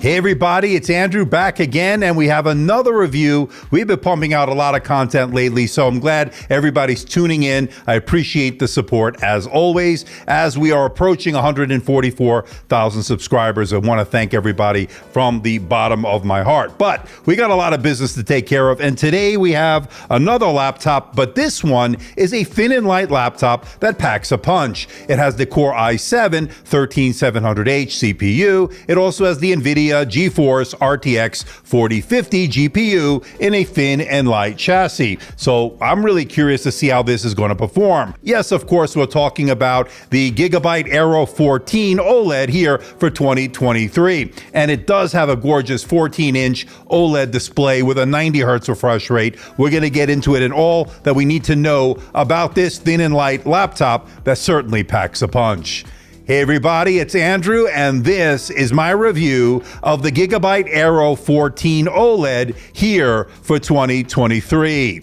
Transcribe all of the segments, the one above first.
Hey everybody, it's Andrew back again, and we have another review. We've been pumping out a lot of content lately, so I'm glad everybody's tuning in. I appreciate the support as always. As we are approaching 144,000 subscribers, I want to thank everybody from the bottom of my heart. But we got a lot of business to take care of, and today we have another laptop, but this one is a thin and light laptop that packs a punch. It has the Core i7-13700H CPU. It also has the NVIDIA GeForce RTX 4050 GPU in a thin and light chassis. So I'm really curious to see how this is going to perform. Yes, of course, we're talking about the Gigabyte Aero 14 OLED here for 2023. And it does have a gorgeous 14-inch OLED display with a 90 Hz refresh rate. We're going to get into it and all that we need to know about this thin and light laptop that certainly packs a punch. Hey everybody, it's Andrew, and this is my review of the Gigabyte Aero 14 OLED here for 2023.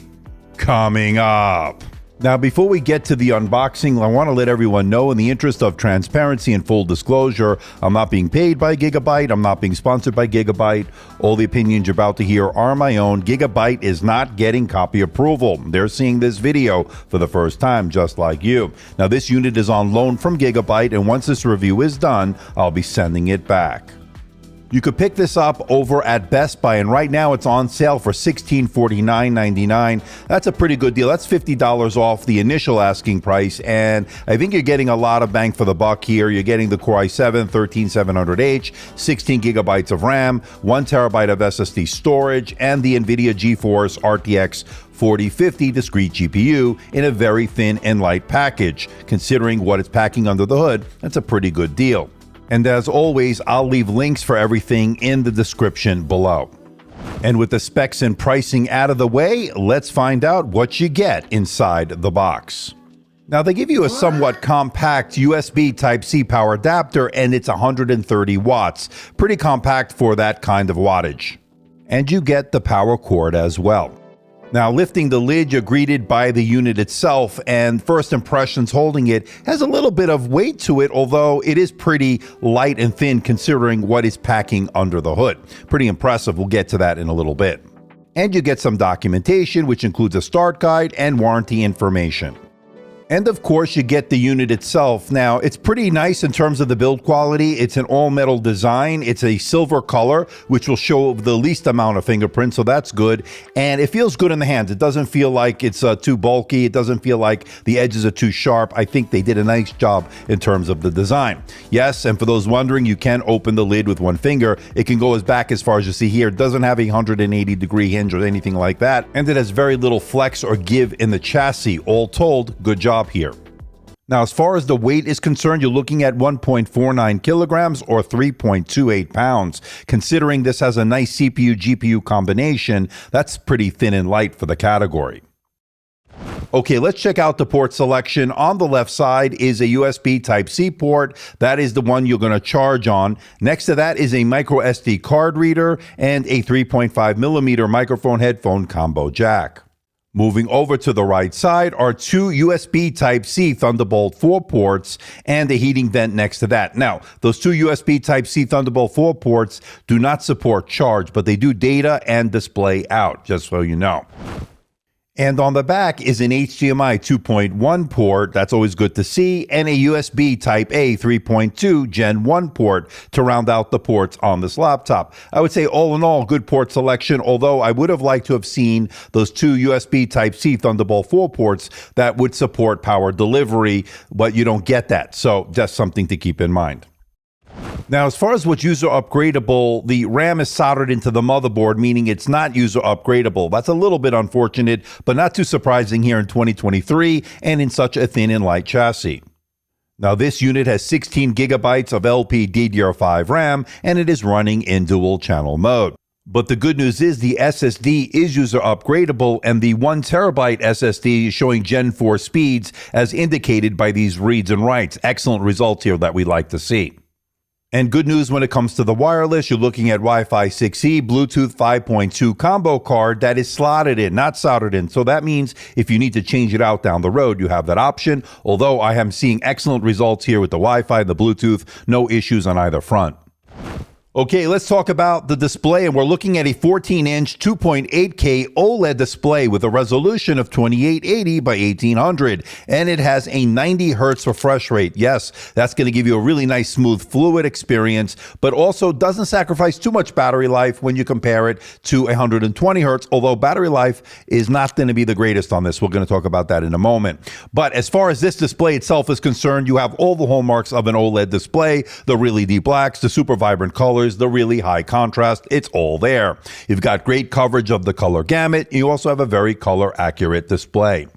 Coming up. Now, before we get to the unboxing, I want to let everyone know, in the interest of transparency and full disclosure, I'm not being paid by Gigabyte. I'm not being sponsored by Gigabyte. All the opinions you're about to hear are my own. Gigabyte is not getting copy approval. They're seeing this video for the first time, just like you. Now, this unit is on loan from Gigabyte, and once this review is done, I'll be sending it back. You could pick this up over at Best Buy, and right now it's on sale for $1649.99. That's a pretty good deal. That's $50 off the initial asking price, and I think you're getting a lot of bang for the buck here. You're getting the Core i7-13700H, 16 gigabytes of RAM, 1 terabyte of SSD storage, and the NVIDIA GeForce RTX 4050 discrete GPU in a very thin and light package. Considering what it's packing under the hood, that's a pretty good deal. And as always, I'll leave links for everything in the description below. And with the specs and pricing out of the way, let's find out what you get inside the box. Now, they give you a somewhat compact USB Type-C power adapter, and it's 130 watts. Pretty compact for that kind of wattage. And you get the power cord as well. Now, lifting the lid, you're greeted by the unit itself, and first impressions holding it has a little bit of weight to it, although it is pretty light and thin considering what is packing under the hood. Pretty impressive. We'll get to that in a little bit. And you get some documentation, which includes a start guide and warranty information. And of course, you get the unit itself. Now, it's pretty nice in terms of the build quality. It's an all-metal design. It's a silver color, which will show the least amount of fingerprints, so that's good. And it feels good in the hands. It doesn't feel like it's too bulky. It doesn't feel like the edges are too sharp. I think they did a nice job in terms of the design. Yes, and for those wondering, you can open the lid with one finger. It can go as back as far as you see here. It doesn't have a 180-degree hinge or anything like that. And it has very little flex or give in the chassis. All told, good job here. Now, as far as the weight is concerned, you're looking at 1.49 kilograms or 3.28 pounds. Considering this has a nice CPU-GPU combination, that's pretty thin and light for the category. Okay, let's check out the port selection. On the left side is a USB Type-C port. That is the one you're going to charge on. Next to that is a micro SD card reader and a 3.5 millimeter microphone headphone combo jack. Moving over to the right side are two USB Type-C Thunderbolt 4 ports and a heating vent next to that. Now, those two USB Type-C Thunderbolt 4 ports do not support charge, but they do data and display out, just so you know. And on the back is an HDMI 2.1 port, that's always good to see, and a USB Type-A 3.2 Gen 1 port to round out the ports on this laptop. I would say all in all, good port selection, although I would have liked to have seen those two USB Type-C Thunderbolt 4 ports that would support power delivery, but you don't get that, so just something to keep in mind. Now, as far as what's user upgradable, the RAM is soldered into the motherboard, meaning it's not user upgradable. That's a little bit unfortunate, but not too surprising here in 2023 and in such a thin and light chassis. Now, this unit has 16 gigabytes of LPDDR5 RAM, and it is running in dual channel mode. But the good news is the SSD is user upgradable, and the 1 terabyte SSD is showing Gen 4 speeds as indicated by these reads and writes. Excellent results here that we like to see. And good news when it comes to the wireless, you're looking at Wi-Fi 6E, Bluetooth 5.2 combo card that is slotted in, not soldered in. So that means if you need to change it out down the road, you have that option. Although I am seeing excellent results here with the Wi-Fi, the Bluetooth, no issues on either front. Okay, let's talk about the display, and we're looking at a 14-inch 2.8K OLED display with a resolution of 2880 by 1800, and it has a 90 hertz refresh rate. Yes, that's going to give you a really nice, smooth, fluid experience, but also doesn't sacrifice too much battery life when you compare it to 120 hertz, although battery life is not going to be the greatest on this. We're going to talk about that in a moment. But as far as this display itself is concerned, you have all the hallmarks of an OLED display, the really deep blacks, the super vibrant colors, the really high contrast. It's all there. You've got great coverage of the color gamut. You also have a very color accurate display.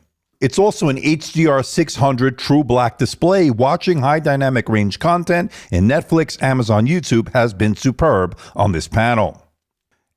It's also an HDR 600 true black display. Watching high dynamic range content in Netflix, Amazon, YouTube has been superb on this panel.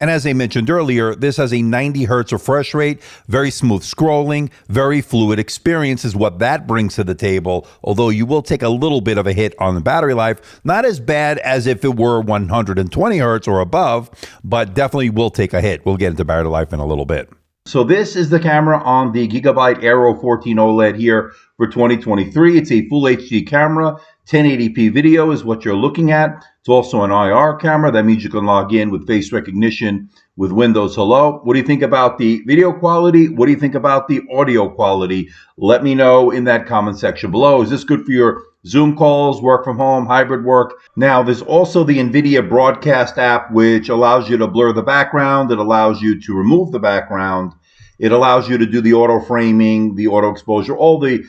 And as I mentioned earlier, this has a 90 hertz refresh rate, very smooth scrolling, very fluid experience is what that brings to the table, although you will take a little bit of a hit on the battery life. Not as bad as if it were 120 hertz or above, but definitely will take a hit. We'll get into battery life in a little bit. So this is the camera on the Gigabyte Aero 14 OLED here for 2023. It's a full HD camera. 1080p video is what you're looking at. It's also an IR camera. That means you can log in with face recognition with Windows Hello. What do you think about the video quality? What do you think about the audio quality? Let me know in that comment section below. Is this good for your Zoom calls, work from home, hybrid work? Now, there's also the NVIDIA Broadcast app, which allows you to blur the background. It allows you to remove the background. It allows you to do the auto framing, the auto exposure, all the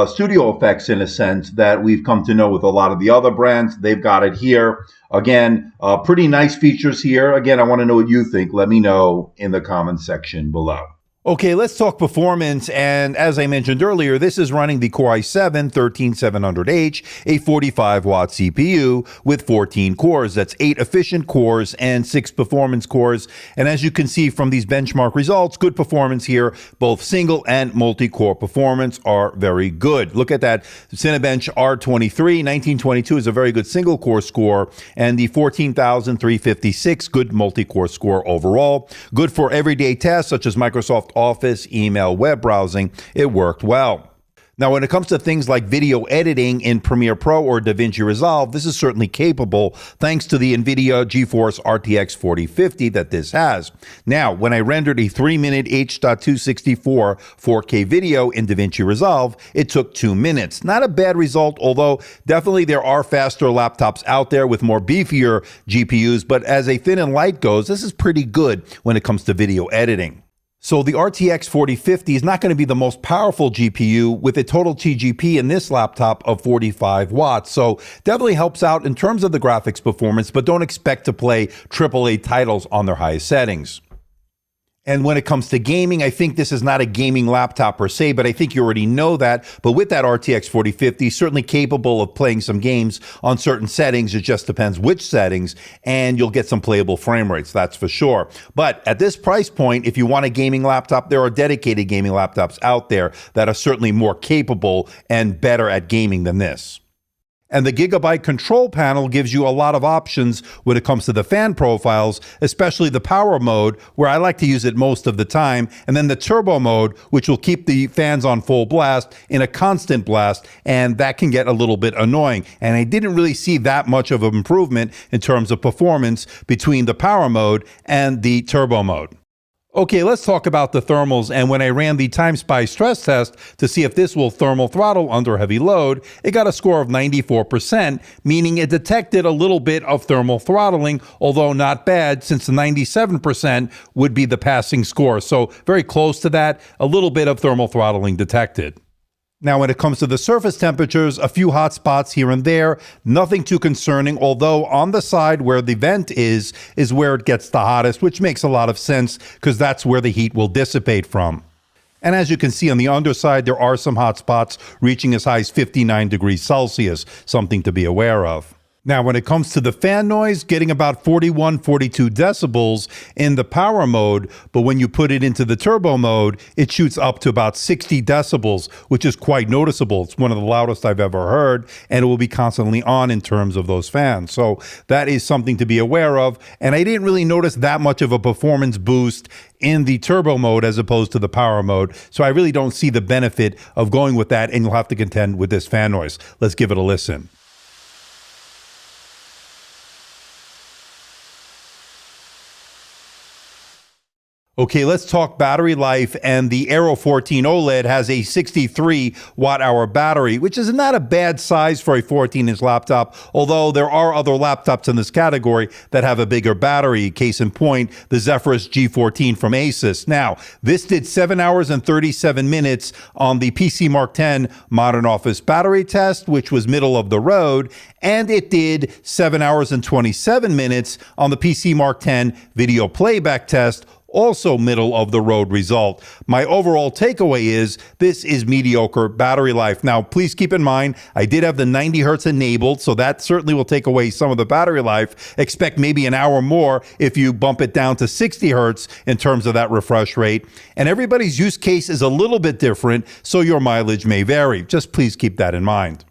studio effects in a sense that we've come to know with a lot of the other brands. They've got it here. Again, pretty nice features here. Again, I want to know what you think. Let me know in the comment section below. Okay, let's talk performance, and as I mentioned earlier, this is running the Core i7-13700H, a 45-watt CPU with 14 cores. That's 8 efficient cores and 6 performance cores, and as you can see from these benchmark results, good performance here. Both single and multi-core performance are very good. Look at that Cinebench R23, 1922 is a very good single-core score, and the 14356, good multi-core score overall. Good for everyday tasks such as Microsoft Office, email, web browsing. It worked well. Now, when it comes to things like video editing in Premiere Pro or DaVinci Resolve, this is certainly capable thanks to the NVIDIA GeForce RTX 4050 that this has. Now, when I rendered a 3-minute H.264 4K video in DaVinci Resolve, it took 2 minutes. Not a bad result, although definitely there are faster laptops out there with more beefier GPUs, but as a thin and light goes, this is pretty good when it comes to video editing. So the RTX 4050 is not going to be the most powerful GPU with a total TGP in this laptop of 45 watts. So definitely helps out in terms of the graphics performance, but don't expect to play AAA titles on their highest settings. And when it comes to gaming, I think this is not a gaming laptop per se, but I think you already know that. But with that RTX 4050, certainly capable of playing some games on certain settings. It just depends which settings, and you'll get some playable frame rates, that's for sure. But at this price point, if you want a gaming laptop, there are dedicated gaming laptops out there that are certainly more capable and better at gaming than this. And the Gigabyte control panel gives you a lot of options when it comes to the fan profiles, especially the power mode, where I like to use it most of the time, and then the turbo mode, which will keep the fans on full blast in a constant blast, and that can get a little bit annoying. And I didn't really see that much of an improvement in terms of performance between the power mode and the turbo mode. Okay, let's talk about the thermals, and when I ran the TimeSpy stress test to see if this will thermal throttle under heavy load, it got a score of 94%, meaning it detected a little bit of thermal throttling, although not bad since the 97% would be the passing score. So very close to that, a little bit of thermal throttling detected. Now, when it comes to the surface temperatures, a few hot spots here and there, nothing too concerning, although on the side where the vent is where it gets the hottest, which makes a lot of sense because that's where the heat will dissipate from. And as you can see on the underside, there are some hot spots reaching as high as 59 degrees Celsius, something to be aware of. Now, when it comes to the fan noise, getting about 41, 42 decibels in the power mode, but when you put it into the turbo mode, it shoots up to about 60 decibels, which is quite noticeable. It's one of the loudest I've ever heard, and it will be constantly on in terms of those fans. So that is something to be aware of, and I didn't really notice that much of a performance boost in the turbo mode as opposed to the power mode. So I really don't see the benefit of going with that, and you'll have to contend with this fan noise. Let's give it a listen. Okay, let's talk battery life, and the Aero 14 OLED has a 63 watt-hour battery, which is not a bad size for a 14-inch laptop, although there are other laptops in this category that have a bigger battery. Case in point, the Zephyrus G14 from Asus. Now, this did 7 hours and 37 minutes on the PC Mark X Modern Office battery test, which was middle of the road, and it did 7 hours and 27 minutes on the PC Mark X video playback test, also middle of the road result. My overall takeaway is this is mediocre battery life. Now, please keep in mind, I did have the 90 hertz enabled, so that certainly will take away some of the battery life. Expect maybe an hour more if you bump it down to 60 hertz in terms of that refresh rate. And everybody's use case is a little bit different, so your mileage may vary. Just please keep that in mind.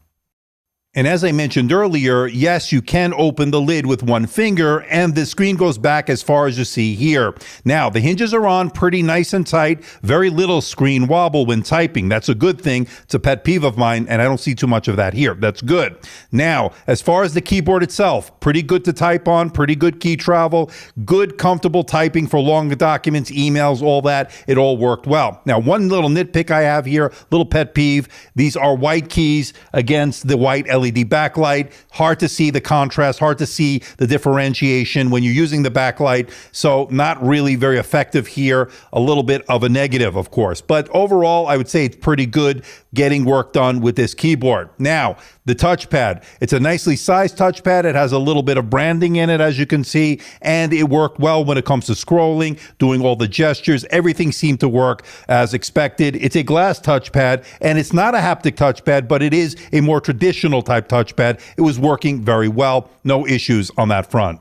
And as I mentioned earlier, yes, you can open the lid with one finger, and the screen goes back as far as you see here. Now, the hinges are on pretty nice and tight, very little screen wobble when typing. That's a good thing. It's a pet peeve of mine, and I don't see too much of that here. That's good. Now, as far as the keyboard itself, pretty good to type on, pretty good key travel, good, comfortable typing for long documents, emails, all that. It all worked well. Now, one little nitpick I have here, little pet peeve, these are white keys against the white LED backlight. Hard to see the contrast, hard to see the differentiation when you're using the backlight. So not really very effective here. A little bit of a negative, of course. But overall, I would say it's pretty good getting work done with this keyboard. Now, the touchpad. It's a nicely sized touchpad. It has a little bit of branding in it, as you can see, and it worked well when it comes to scrolling, doing all the gestures. Everything seemed to work as expected. It's a glass touchpad, and it's not a haptic touchpad, but it is a more traditional type touchpad. It was working very well. No issues on that front.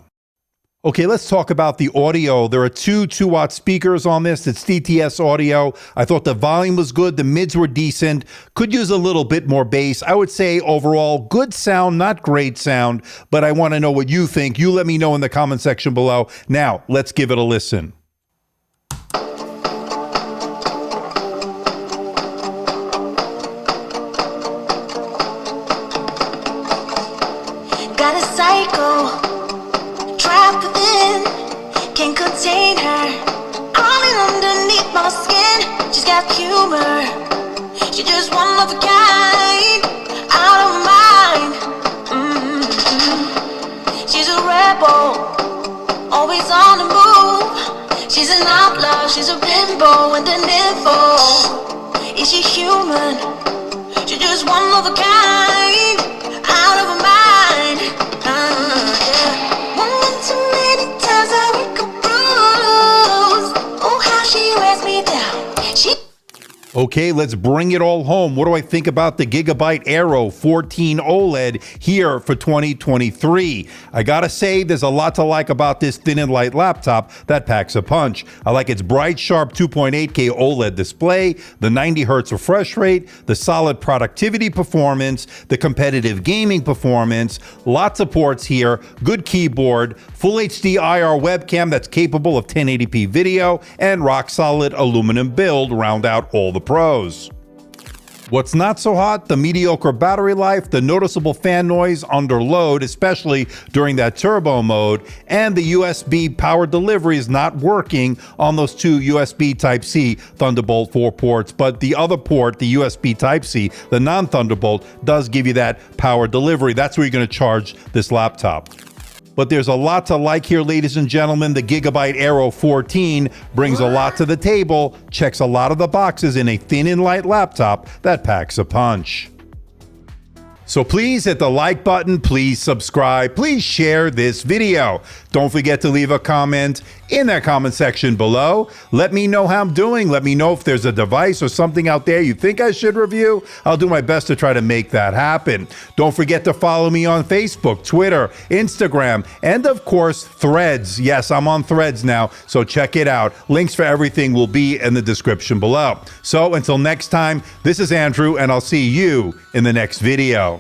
Okay, let's talk about the audio. There are two 2-watt speakers on this. It's DTS audio. I thought the volume was good. The mids were decent. Could use a little bit more bass. I would say overall, good sound, not great sound, but I want to know what you think. You let me know in the comment section below. Now, let's give it a listen. Got a psycho trapped within, can't contain her, crawling underneath my skin. She's got humor, she's just one of a kind, out of mind. She's a rebel, always on the move. She's an outlaw, she's a bimbo and an info. Is she human? She's just one of a kind, out of her mind. One too many times I wake up bruised. Oh, how she wears me down. She Okay, let's bring it all home. What do I think about the Gigabyte Aero 14 OLED here for 2023? I gotta say, there's a lot to like about this thin and light laptop that packs a punch. I like its bright, sharp 2.8K OLED display, the 90 hertz refresh rate, the solid productivity performance, the competitive gaming performance, lots of ports here, good keyboard, full HD IR webcam that's capable of 1080p video, and rock solid aluminum build round out all the pros. What's not so hot? The mediocre battery life, the noticeable fan noise under load, especially during that turbo mode, and the USB power delivery is not working on those two USB Type-C Thunderbolt 4 ports, but the other port, the USB Type-C, the non-Thunderbolt, does give you that power delivery. That's where you're going to charge this laptop. But there's a lot to like here, ladies and gentlemen. The Gigabyte Aero 14 brings a lot to the table, checks a lot of the boxes in a thin and light laptop that packs a punch. So please hit the like button, please subscribe, please share this video. Don't forget to leave a comment in that comment section below. Let me know how I'm doing. Let me know if there's a device or something out there you think I should review. I'll do my best to try to make that happen. Don't forget to follow me on Facebook, Twitter, Instagram, and of course, Threads. Yes, I'm on Threads now, so check it out. Links for everything will be in the description below. So until next time, this is Andrew, and I'll see you in the next video.